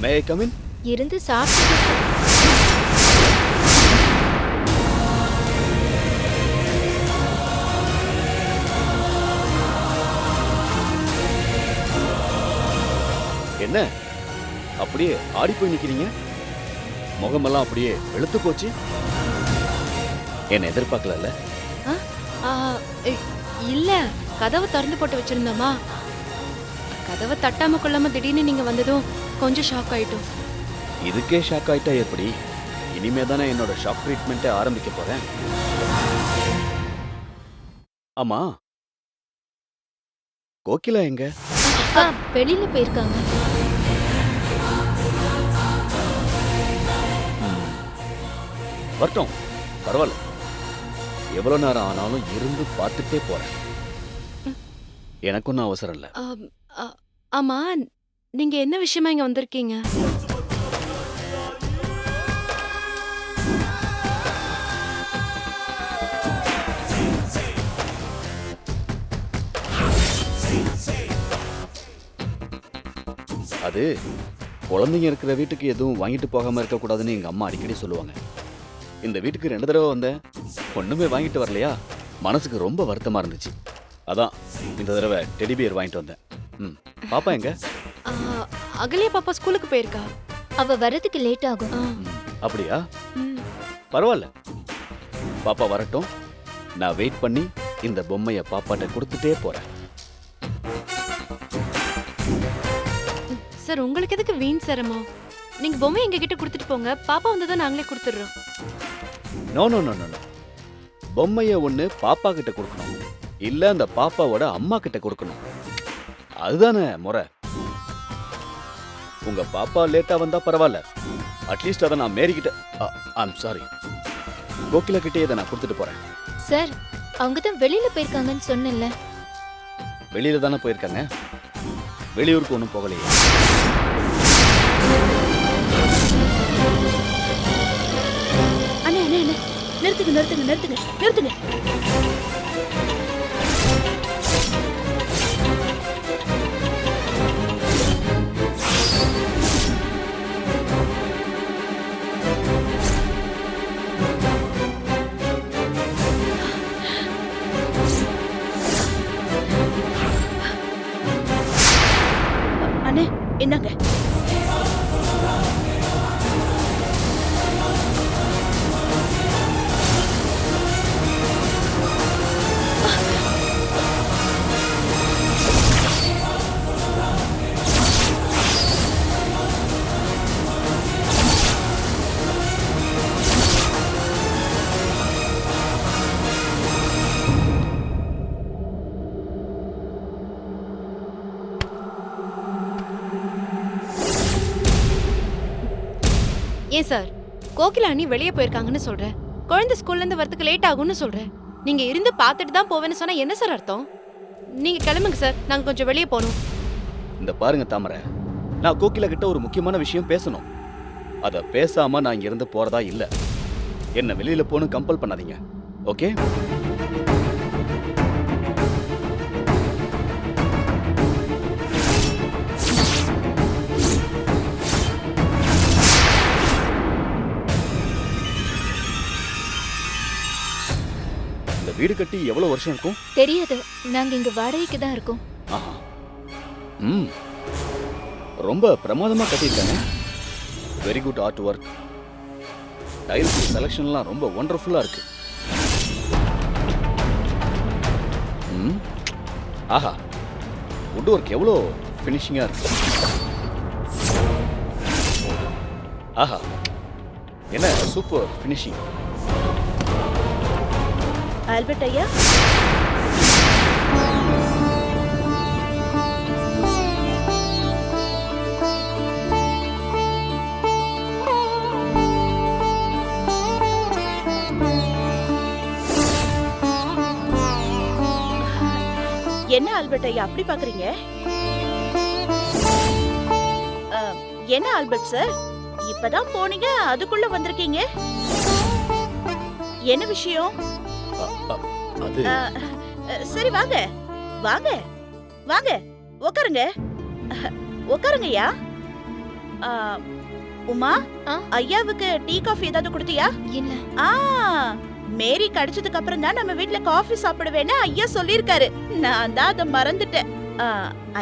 May I come in? இருந்து சாப்பிட்டு என்ன அப்படியே ஆடி போய் நிக்கிறீங்க? முகமெல்லாம் அப்படியே வெளுத்து போச்சு. என்ன எதிர்பார்க்கல? ஆ, இல்ல, கதவை திறந்து போட்டு வச்சிருந்தோமா, கதவை தட்டாம கொள்ளாம திடீர்னு நீங்க வந்ததும் கொஞ்சம் ஷாக் ஆயிட்டோம். இதுக்கே ஷாக் ஆயிட்டா எப்படி? இனிமே தானே என்னோட ஷாக் ட்ரீட்மெண்ட்டை ஆரம்பிக்க போறேன். ஆமா, கோகிலா எங்க? அக்கா வெளியில போயிருக்காங்க. வரட்டும், பரவாயில்ல. எவ்வளவு நேரம் ஆனாலும் இருந்து பார்த்துட்டே போறேன். எனக்கு ஒன்றும் அவசரம் இல்லை. ஆமா, நீங்க என்ன விஷயமா இங்க வந்திருக்கீங்க? அது குழந்தைங்க இருக்கிற வீட்டுக்கு எதுவும் வாங்கிட்டு போகாம இருக்கக்கூடாதுன்னு எங்க அம்மா அடிக்கடி சொல்லுவாங்க. இந்த வீட்டுக்கு 2 தடவை வந்தேன், ஒண்ணுமே வாங்கிட்டு வரலையா, மனசுக்கு ரொம்ப வருத்தமா இருந்துச்சு. அதான் இந்த தடவை டெடி பியர் வாங்கிட்டு வந்தேன். பாப்பா எங்க? அகலியா பாப்பா ஸ்கூலுக்கு போயிருக்கா. அவ வரதுக்கு லேட் ஆகும். அப்படியா? பரவாயில்ல, பாப்பா வரட்டும். நான் வெயிட் பண்ணி இந்த பொம்மைய பாப்பாட்ட கொடுத்துட்டே போறேன். சார், உங்களுக்கு எதுக்கு வீண் சிரமம்? நீங்க பொம்மை எங்க கிட்ட கொடுத்துட்டு போங்க, பாப்பா வந்ததும் நாங்களே கொடுத்துடுறோம். நோ நோ நோ நோ, பொம்மைய ஒண்ணு பாப்பா கிட்ட கொடுக்கணும், இல்ல அந்த பாப்பாவோட அம்மா கிட்ட கொடுக்கணும். அதுதானே முறை. உங்க பாப்பா லேட்டா வந்தா பரவாயில்ல, அட்லீஸ்ட் அதை நான் மேரி கிட்ட, ஐம் சாரி, கோகிலா கிட்டே இதை நான் கொடுத்துட்டு போறேன். சார், அவங்க தான் வெளியில போயிருக்காங்கன்னு சொன்னேன்ல. வெளியில தானே போயிருக்காங்க, வெளியூருக்கு ஒன்றும் போகலையே. அண்ணே அண்ணே அண்ணே, நிறுத்துங்க நிறுத்துங்க நிறுத்துங்க நிறுத்துங்க. அண்ணே என்னங்க? ஏன் சார், கோகிலா அண்ணி வெளியே போயிருக்காங்கன்னு சொல்றேன், குழந்தை ஸ்கூல்ல இருந்து வரதுக்கு லேட் ஆகும்னு சொல்றேன். நீங்க இருந்து பார்த்துட்டு தான் போவேன்னு சொன்னா என்ன சார் அர்த்தம்? நீங்க கிளம்புங்க சார், நாங்க கொஞ்சம் வெளியே போகணும். இந்த பாருங்க தாமரை, நான் கோகிலா கிட்ட ஒரு முக்கியமான விஷயம் பேசணும். அதை பேசாம நான் இங்க இருந்து போறதா இல்ல. என்ன வெளியில போன்னு கம்பல் பண்ணாதீங்க, ஓகே? வீடு கட்டி எவ்வளவு வருஷம் இருக்கும் தெரியாது. நாங்க இங்க வாடகைக்கு தான் இருக்கோம். ஆஹா. ரொம்ப பிரமாதமா கட்டியிருக்காங்க. Very good art work. Tiles செலக்ஷன்லாம் ரொம்ப வண்டர்ஃபுல்லா இருக்கு. ஆஹா, வுட் ஒர்க் எவ்வளோ ஃபினிஷிங்கா இருக்கு. ஆஹா, என்ன சூப்பர் ஃபினிஷிங். ஆல்பர்ட் ஐயா, என்ன ஆல்பர்ட் ஐயா அப்படி பாக்குறீங்க? என்ன ஆல்பர்ட் சார், இப்பதான் போனீங்க, அதுக்குள்ள வந்திருக்கீங்க, என்ன விஷயம்? அது சரி வாங்க வாங்க வாங்க, உட்காருங்க உட்காருங்கய்யா. ஆ, உமா ஆ? ஐயாவுக்கு டீ காஃபி ஏதாவது கொடுத்தியா? இல்ல. ஆ மேரி கிடைச்சதுக்கு அப்புறம் தான் நம்ம வீட்ல காஃபி சாப்பிடுவேன்னு ஐயா சொல்லிருக்காரு. நான் தான் அதை மறந்துட்டேன். ஆ,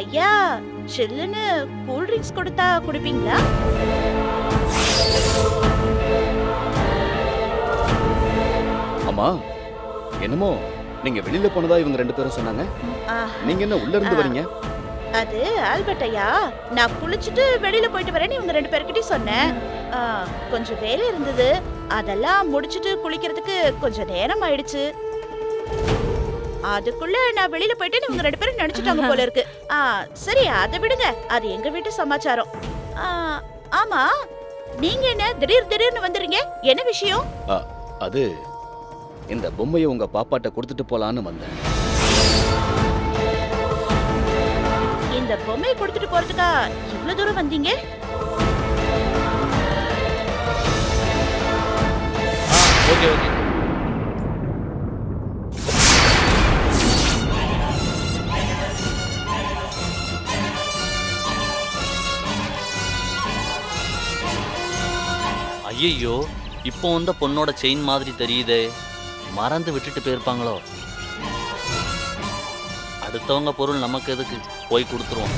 ஐயா சில்லுன்னு கூல் ட்ரிங்க்ஸ் கொடுத்தா குடிப்பீங்களா? அம்மா என்னமோ நீங்க வெளியில போனதா இவங்க 2 பேரும் சொன்னாங்க. ஆ, நீங்க என்ன உள்ள இருந்து வரீங்க? அது ஆல்பர்ட் ஐயா, நான் குளிச்சுட்டு வெளியில போயிட்டு வரேன்னு இவங்க 2 பேர்கிட்டயும் சொன்னேன். ஆ, கொஞ்சம் வேலை இருந்தது, அதெல்லாம் முடிச்சிட்டு குளிக்கிறதுக்கு கொஞ்சம் நேரம் ஆயிடுச்சு. அதுக்குள்ள நான் வெளியில போயிட்டேன்னு இவங்க 2 பேரும் நினைச்சிட்டாங்க போல இருக்கு. ஆ, சரி அதை விடுங்க, அது எங்க வீட்டு சமாச்சாரம். ஆ, ஆமா, நீங்க என்ன திடீர்னு வந்துறீங்க? என்ன விஷயம்? அது இந்த பொம்மையை உங்க பாப்பாட்ட கொடுத்துட்டு போலான்னு வந்தேன். இந்த பொம்மையை கொடுத்துட்டு போறதுக்கா இவ்வளவு தூரம் வந்தீங்க? Okay okay. ஐயோ, இப்போ வந்த பொண்ணோட செயின் மாதிரி தெரியுதே. மறந்து விட்டுட்டு போயிருப்பாங்களோ? அடுத்தவங்க பொருள் நமக்கு எதுக்கு, போய் கொடுத்துருவோம்.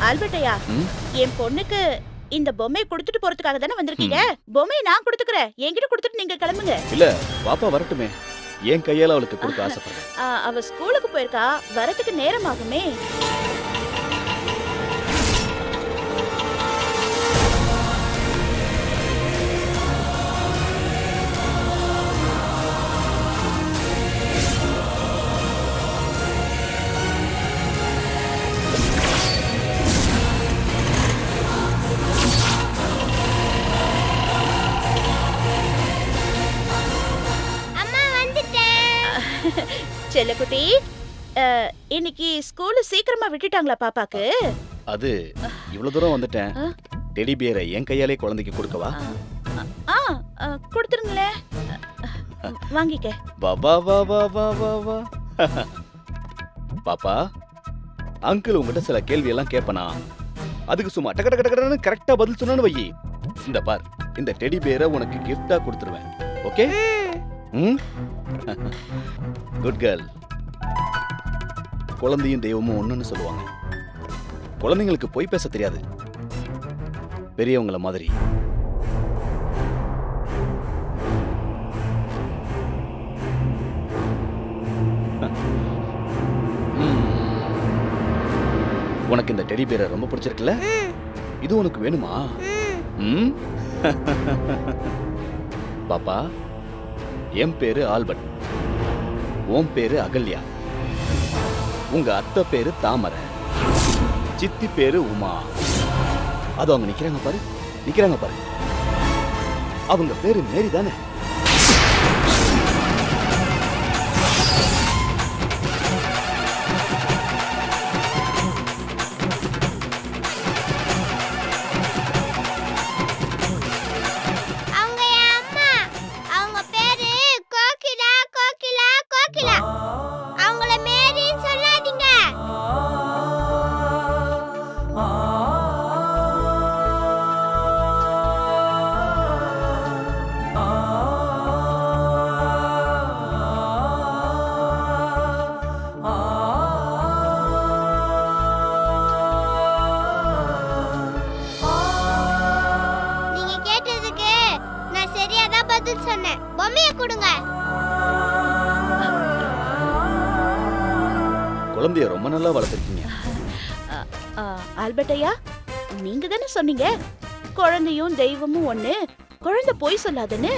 ஆல்பர்ட் ஐயா, ம்? என் பொண்ணுக்கு இந்த பொம்மையை கொடுத்துட்டு போறதுக்காக தானே வந்திருக்கீங்க. பொம்மையை நான் கொடுத்துக்கிறேன், என்கிட்ட கொடுத்துட்டு நீங்க கிளம்புங்க. இல்ல பாப்பா வரட்டுமே, என் கையால அவளுக்கு கொடுக்க ஆசைப்படுறேன். அவ ஸ்கூலுக்கு போயிருக்கா, வரதுக்கு நேரம் ஆகுமே. செல்லக்குட்டி, இன்னைக்கு ஸ்கூல்ல சீக்கிரமா விட்டுட்டாங்களா பாப்பாக்கு? அது இவ்வளவு தூரம் வந்துட்டேன். டெடி பியரை என் கையாலே குழந்தைக்கு கொடுக்கவா? ஆ, கொடுத்துருங்களே. வாங்கிக்க. வா வா வா வா வா வா வா. பாப்பா, அங்கிள் உங்ககிட்ட சில கேள்வி எல்லாம் கேட்பனா, அதுக்கு சும்மா டக டக டகன்னு கரெக்டா பதில் சொன்னான்னு வை. இந்த பார், இந்த டெடி பியரை உனக்கு கிஃப்டா கொடுத்துருவேன். ஓகே? ம்? Good girl. குழந்தையும் தெய்வமும் ஒண்ணுன்னு சொல்லுவாங்க. குழந்தைங்களுக்கு பொய் பேச தெரியாது, பெரியவங்கள மாதிரி. உனக்கு இந்த டெடி பேரை ரொம்ப பிடிச்சிருக்குல்ல? இது உனக்கு வேணுமா? ம்? பாப்பா, என் பேரு ஆல்பர்ட், உன் பேரு அகல்யா, உங்க அத்தை பேரு தாமரை, சித்தி பேரு உமா. அது அவங்க நிக்கிறாங்க பாரு, நிக்கிறாங்க பாரு, அவங்க பேரு மேரி தானே? அவங்க என் அம்மா. அவங்க பேரு கோகிலா கோகிலா கோகிலா. அவங்கள மேரின்னு சொல்லாதீங்க. நீங்க கேட்டதுக்கு நான் சரியா தான் பதில் சொன்னேன். பொம்மையை கொடுங்க. குழந்தைய ரொம்ப நல்லா வளர்த்துருக்கீங்க. ஆல்பர்ட் ஐயா, நீங்க தானே சொன்னீங்க குழந்தையும் தெய்வமும் ஒண்ணு, குழந்தை பொய் சொல்லாதுன்னு.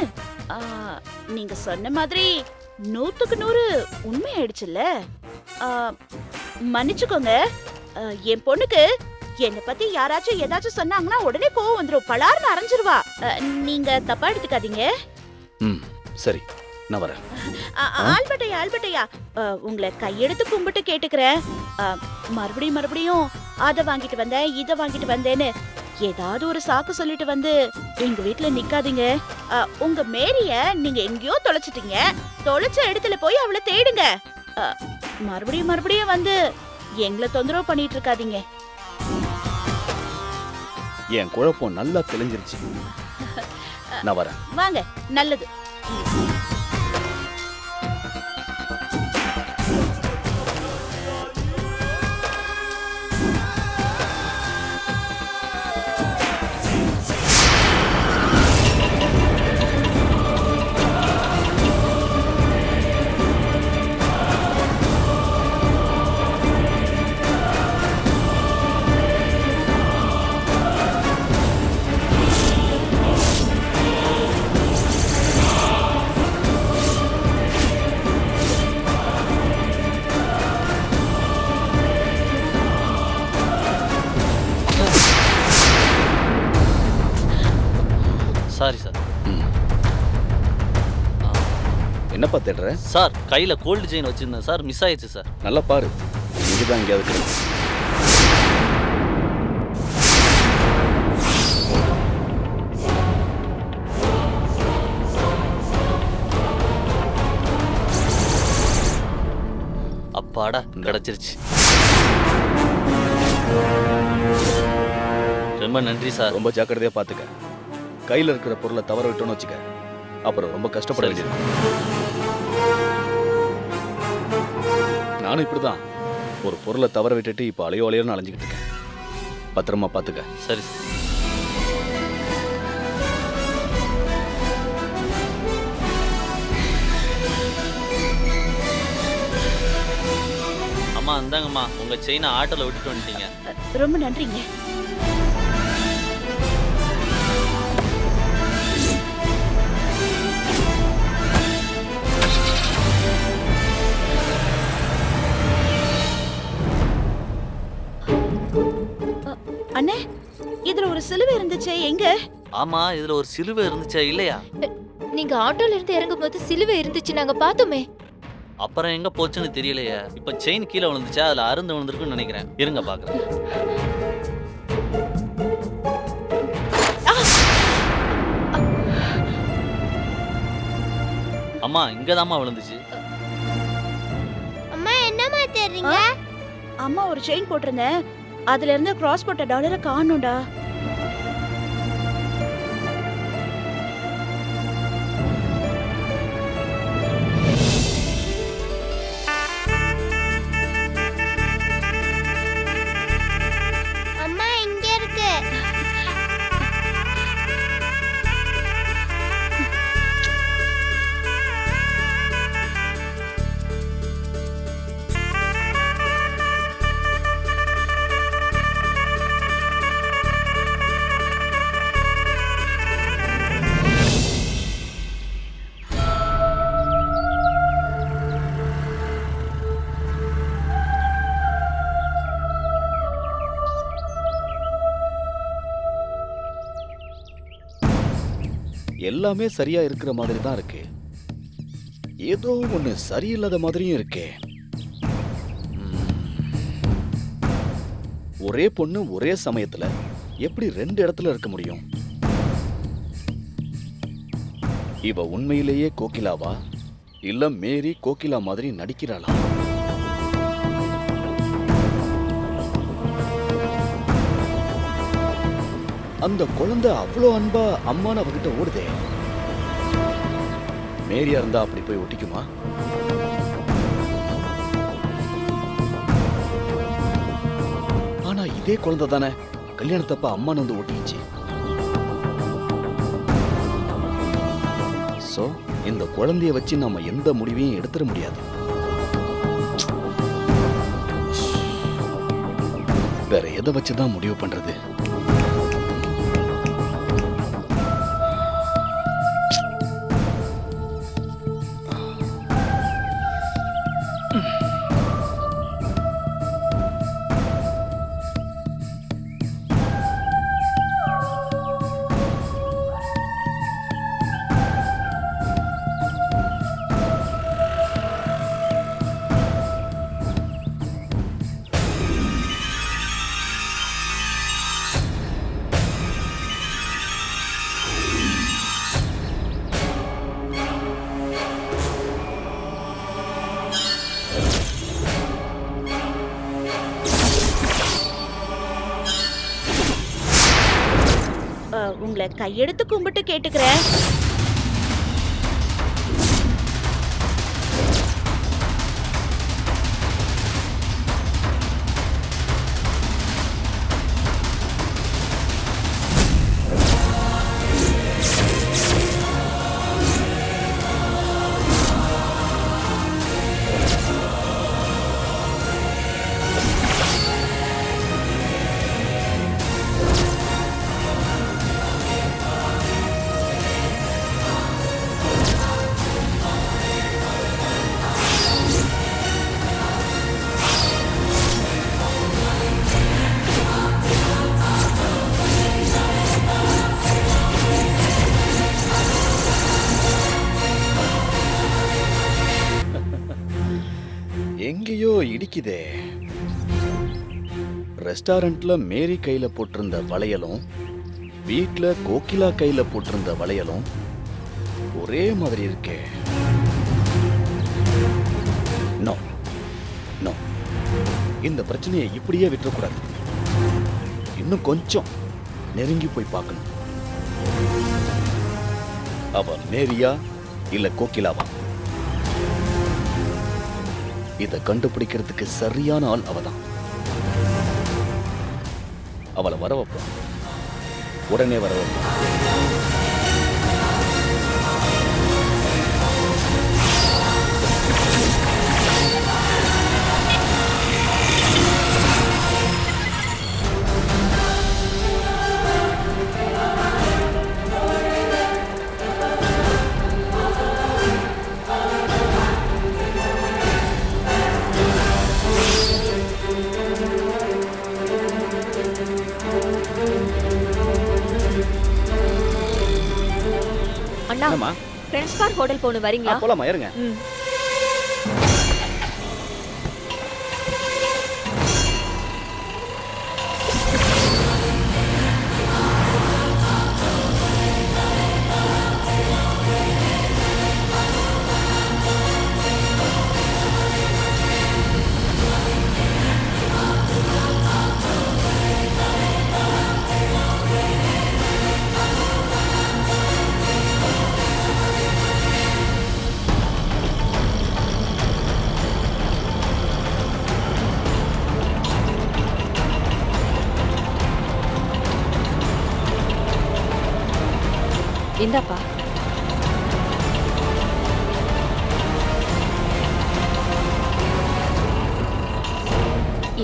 நீங்க சொன்ன மாதிரி 100க்கு 100 உண்மை ஆயிடுச்சுல்ல. மன்னிச்சுக்கோங்க, என் பொண்ணுக்கு என்னை பத்தி யாராச்சும் ஏதாச்சும் சொன்னாங்கன்னா உடனே கோவம் வந்துடும், பலார்னு அரைஞ்சிருவா. நீங்க தப்பா எடுத்துக்காதீங்க. ம், சரி, நான் வரேன். ஆல்பர்ட் ஐயா, ஆல்பர்ட் ஐயா, உங்களை கையெடுத்து கும்பிட்டு கேட்டுக்கிறேன். மறுபடியும் மறுபடியும் அதை வாங்கிட்டு வந்தேன், இதை வாங்கிட்டு வந்தேன்னு ஏதாவது ஒரு சாக்கு சொல்லிட்டு வந்து எங்க வீட்ல நிக்காதீங்க. உங்க மேரிய நீங்க எங்கேயோ தொலைச்சிட்டீங்க. தொலைச்ச இடத்துல போய் அவளை தேடுங்க. மறுபடியும் மறுபடியும் வந்து எங்களை தொந்தரவு பண்ணிட்டு இருக்காதீங்க. என் குழப்பம் நல்லா தெளிஞ்சிருச்சு. நான் வரேன். வாங்க, நல்லது. Sorry sir. என்னப்பா தேடுற? சார் கையில கோல்டு செயின் வச்சிருந்தேன் சார், மிஸ் ஆயிடுச்சு சார். நல்லா பாரு, இங்கதான் எங்கேயாவது கிடைக்கும். அப்பாடா, கிடைச்சிருச்சு. ரொம்ப நன்றி சார். ரொம்ப ஜாக்கிரதையா பாத்துக்க. கையில இருக்கிற பொருளை தவற விட்டோன்னு வச்சுக்க, அப்புறம் ரொம்ப கஷ்டப்பட சரி. வேண்டியது. நானும் இப்படிதான் ஒரு பொருளை தவற விட்டுட்டு இப்ப அலையோ அலையோன்னு அலைஞ்சுக்கிட்டு இருக்கேன். பத்திரமா பாத்துக்க. சரி சார். அம்மா இந்தாங்கம்மா, உங்க செயினை ஆட்டோல விட்டுட்டு வந்துட்டீங்க. ரொம்ப நன்றிங்க. அண்ணே, இதுல ஒரு சிலுவை இருந்துச்சே, எங்க? ஆமா, இதுல ஒரு சிலுவை இருந்துச்சா இல்லையா? நீங்க ஆட்டோல இருந்து இறங்கும் போது சிலுவை இருந்துச்சு, நாங்க பார்த்தோமே. அப்புறம் எங்க போச்சுன்னு தெரியலையே. இப்ப செயின் கீழே விழுந்துச்சா, அதுல அருந்து விழுந்திருக்குன்னு நினைக்கிறேன். இருங்க பாக்குறேன். அம்மா இங்கதாம்மா விழுந்துச்சு. அம்மா என்னம்மா தேடுறீங்க? அம்மா ஒரு செயின் போட்டிருந்தேன், அதுல இருந்து கிராஸ் போட்ட டாலரை காணோம்டா. அம்மா இங்க இருக்கு. எல்லாமே சரியா இருக்கிற மாதிரி தான் இருக்கு. ஏதோ ஒண்ணு சரியில்லாத மாதிரியும் இருக்கே. ஒரே பொண்ணு ஒரே சமயத்துல எப்படி 2 இடத்துல இருக்க முடியும்? இவ உண்மையிலேயே கோகிலாவா இல்ல மேரி கோகிலா மாதிரி நடிக்கிறாளா? அந்த குழந்தை அவ்வளோ அன்பா அம்மான்னு அவகிட்ட ஓடுதே. மேரியா இருந்தா அப்படி போய் ஒட்டிக்குமா? ஆனா இதே குழந்தை தானே கல்யாணத்தப்ப அம்மான்னு வந்து ஒட்டிச்சு. சோ இந்த குழந்தைய வச்சு நாம எந்த முடிவையும் எடுத்துட முடியாது. வேற எதை வச்சுதான் முடிவு பண்றது? கையெடுத்து கும்பிட்டு கேட்டுக்கிறேன். எங்கேயோ இடிக்குதே. ரெஸ்டாரண்ட்ல மேரி கையில போட்டிருந்த வளையலும் வீட்ல கோகிலா கையில போட்டிருந்த வளையலும் ஒரே மாதிரி இருக்கே. நோ நோ, இந்த பிரச்சனையை இப்படியே விட்டுறக்கூடாது. இன்னும் கொஞ்சம் நெருங்கி போய் பார்க்கணும். அவ மேரியா இல்ல கோகிலாவா? இதை கண்டுபிடிக்கிறதுக்கு சரியான ஆள் அவதான். அவளை வர வைப்போம், உடனே வர வைப்போம். அண்ணா என்னம்மா? ஃப்ரெண்ட்ஸ் பார்க் ஹோட்டல் போகணும், வரீங்களா? போலாமா, இருங்க. ம். இந்தாப்பா.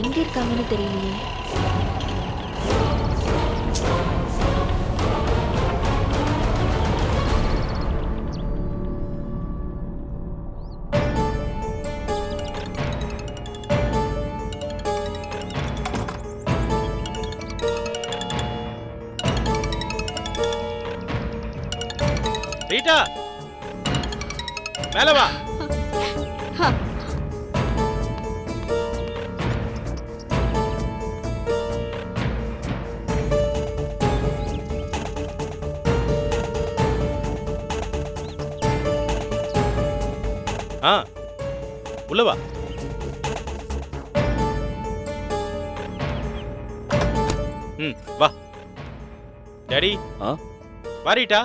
எங்க இருக்காங்கன்னு தெரியலையே. ரீட்டா, மேல வா. உள்ள வா. வா டாடி. வா ரீட்டா.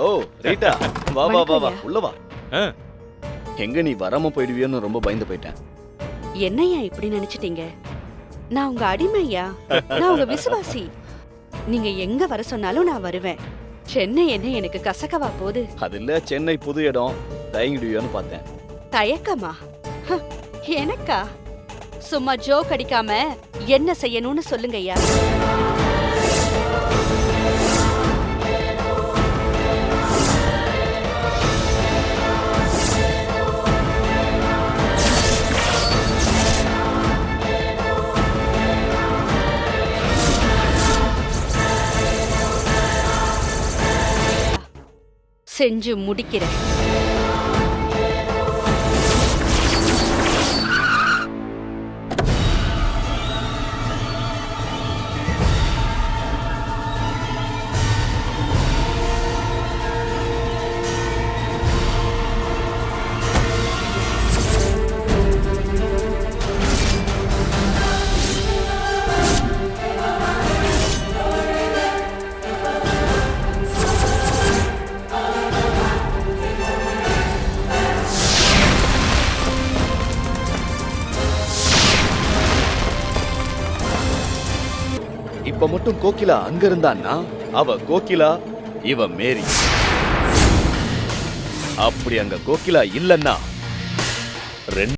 ஓ ரீட்டா, வா வா வா வா, வணக்கம்யா. உள்ள வா. எங்க நீ வராம போயிடுவியோன்னு ரொம்ப பயந்து போயிட்டேன். என்னையா இப்படி நினைச்சிட்டீங்க? நான் உங்க அடிமையா, நான் உங்க விசுவாசி. நீங்க எங்க வர சொன்னாலும் நான் வருவேன். சென்னை என்ன எனக்கு கசக்கவா போகுது? அது இல்ல, சென்னை புது இடம், தயங்கிடுவியோன்னு பார்த்தேன். தயக்கமா? எனக்கா? சும்மா ஜோக் அடிக்காம என்ன செய்யணும்னு சொல்லுங்கய்யா. செஞ்சு முடிக்கிறேன். இப்ப மட்டும் கோகிலா அங்க இருந்தான்னா அவ கோகிலா, இவ மேரி. அப்படி அங்க கோகிலா இல்லன்னா